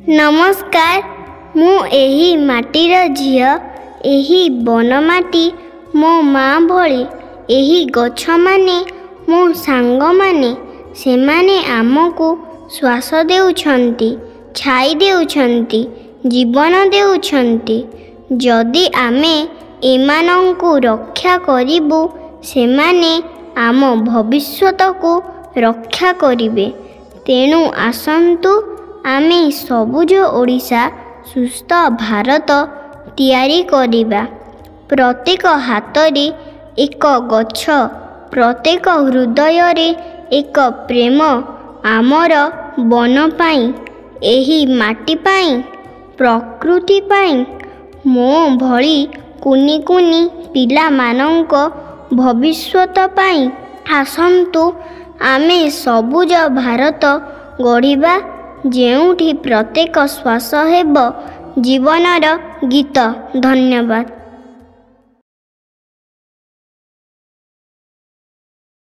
नमस्कार मु एही माटीर झियो एही बनमाटी मो माँ भली एही गछ माने मो सांग माने सेमाने आमको श्वास देउछंती छाई देउछंती जीवन देउछंती। जदि आमे एमानंकु रक्षा करिबु सेमाने आम भविष्यत को रक्षा करिबे। तेणु आसंतु आमे सबुज ओडिशा सुस्थ भारत तैयारी करिबा। प्रत्येक हातरे एक गछ प्रत्येक हृदय रे एक प्रेम आमर वन पाई एही माटी पाई प्रकृति पाई मो भली कुनी कुनी पिला मानंक भविष्यत पाई आसंतु आमे सबुज भारत गढ़िबा जेउठी प्रत्येक श्वास हेब जीवनर गीत। धन्यवाद।